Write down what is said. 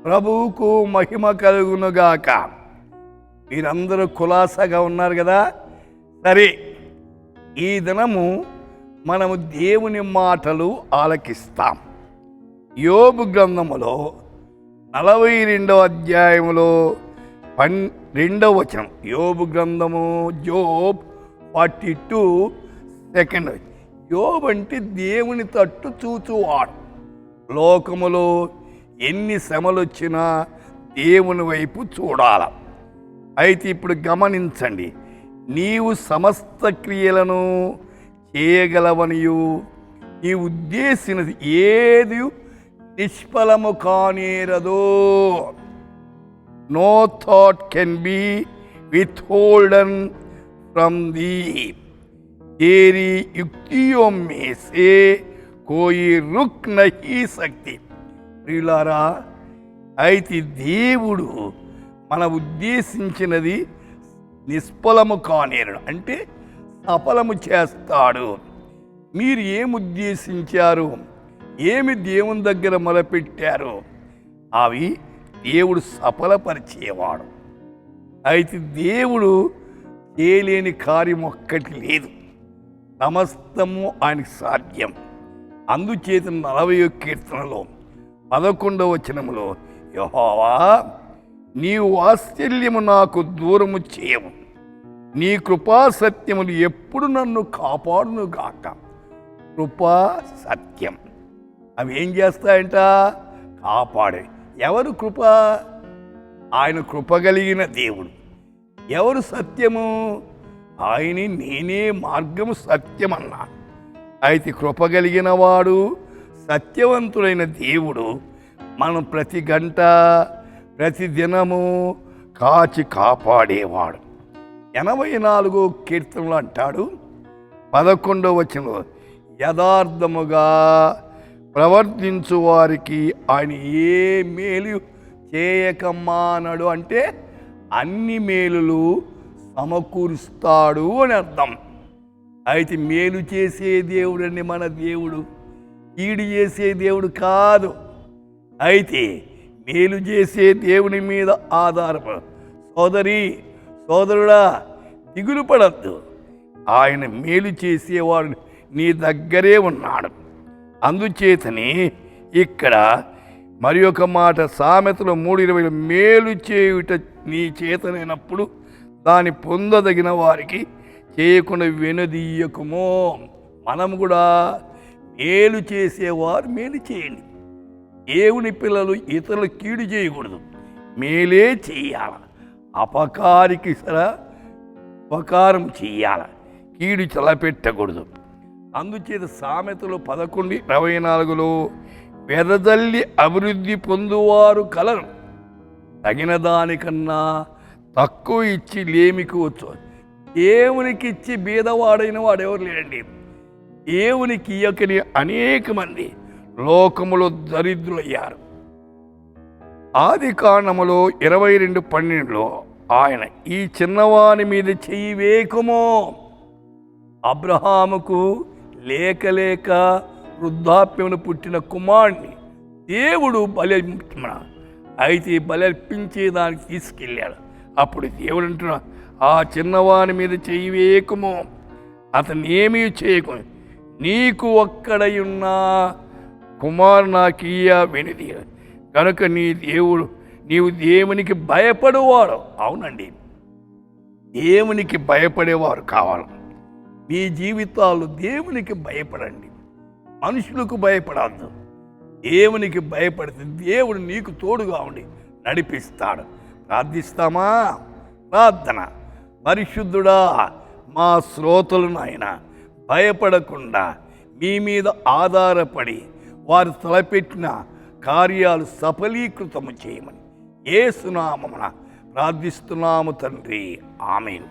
ప్రభువుకు మహిమ కలుగునుగాక. మీరందరూ కులాసగా ఉన్నారు కదా. సరే, ఈ దినము మనము దేవుని మాటలు ఆలకిస్తాం. యోబు గ్రంథములో 42వ అధ్యాయములో 2వ వచనం. యోబు గ్రంథము జోబ్ 42 యోబు అంటే దేవుని తట్టు చూచువాడు. లోకములో ఎన్ని శ్రమలు వచ్చినా దేవుని వైపు చూడాల. అయితే ఇప్పుడు గమనించండి, నీవు సమస్త క్రియలను చేయగలవనియు నీ ఉద్దేశినది ఏది నిష్ఫలము కానేరదో. No thought can be withholden from thee. तेरी युक्तियों में से कोई रुक नहीं सकती. ప్రియులారా, అయితే దేవుడు మన ఉద్దేశించినది నిష్ఫలము కానేరడు, అంటే సఫలము చేస్తాడు. మీరు ఏమి ఉద్దేశించారు, ఏమి దేవుని దగ్గర మొదలుపెట్టారు, అవి దేవుడు సఫలపరిచేవాడు. అయితే దేవుడు చేయలేని కార్యం ఒక్కటి లేదు, సమస్తము ఆయనకు సాధ్యం. అందుచేత 40వ కీర్తనలో 11వ వచనములో, యెహోవా నీ వాత్సల్యము నాకు దూరము చేయవు, నీ కృపా సత్యములు ఎప్పుడు నన్ను కాపాడును గాక. కృపా సత్యం అవి ఏం చేస్తాయంట? కాపాడే. ఎవరు కృప? ఆయన కృప కలిగిన దేవుడు. ఎవరు సత్యము? ఆయన నేనే మార్గము సత్యం అన్నాడు. అయితే కృప కలిగిన వాడు సత్యవంతుడైన దేవుడు మనం ప్రతి గంట ప్రతి దినము కాచి కాపాడేవాడు. 84వ కీర్తనలో అంటాడు 11వ వచనంలో, యథార్థముగా ప్రవర్తించు వారికి ఆయన ఏ మేలు చేయకమానడు, అంటే అన్ని మేలులు సమకూరుస్తాడు అని అర్థం. అయితే మేలు చేసే దేవుడు అండి మన దేవుడు, కీడు చేసే దేవుడు కాదు. అయితే మేలు చేసే దేవుని మీద ఆధారపడు. సోదరుడా, దిగులు పడద్దు, ఆయన మేలు చేసేవాడు నీ దగ్గరే ఉన్నాడు. అందుచేతనే ఇక్కడ మరి ఒక మాట, సామెతలో 3:20, మేలు చేయుట నీ చేతనైనప్పుడు దాన్ని పొందదగిన వారికి చేయకుండా వెనుదీయకుమో. మనం కూడా మేలు చేసేవారు మేలు చేయండి. దేవుని పిల్లలు ఇతరులు కీడు చేయకూడదు, మేలే చెయ్యాల. అపకారికి ఉపకారం చెయ్యాల, కీడు చలపెట్టకూడదు. అందుచేత సామెతలు 11:24లో, వెదజల్లి అభివృద్ధి పొందువారు కలరు, తగిన దానికన్నా తక్కువ ఇచ్చి లేమికోవచ్చు. దేవునికి ఇచ్చి బీదవాడైన వాడు ఎవరు లేడండి. దేవునికి ఇయ్యకని అనేక మంది లోకములో దరిద్రులయ్యారు. ఆదికాండములో 22:12లో ఆయన, ఈ చిన్నవాని మీద చెయ్యి వేకుమో. అబ్రహాముకు లేక వృద్ధాప్యమును పుట్టిన కుమారుడిని దేవుడు అయితే బలర్పించేదానికి తీసుకెళ్ళాడు. అప్పుడు దేవుడు అంటున్నా, ఆ చిన్నవాని మీద చెయ్యి వేయకుమో, అతను ఏమీ చేయకు, నీకు ఒక్కడయున్న కుమారు నాకు ఇయ్య వెనిది. కనుక నీవు దేవునికి భయపడేవాడు. అవునండి, దేవునికి భయపడేవారు కావాలి. మీ జీవితాలు దేవునికి భయపడండి, మనుషులకు భయపడద్దు. దేవునికి భయపడితే దేవుడు నీకు తోడుగా ఉండి నడిపిస్తాడు. ప్రార్థిస్తామా? ప్రార్థన. పరిశుద్ధుడా, మా శ్రోతలను ఆయన భయపడకుండా మీ మీద ఆధారపడి వారు తలపెట్టిన కార్యాలు సఫలీకృతము చేయమని యేసు నామమున ప్రార్థిస్తున్నాము తండ్రి. ఆమేన్.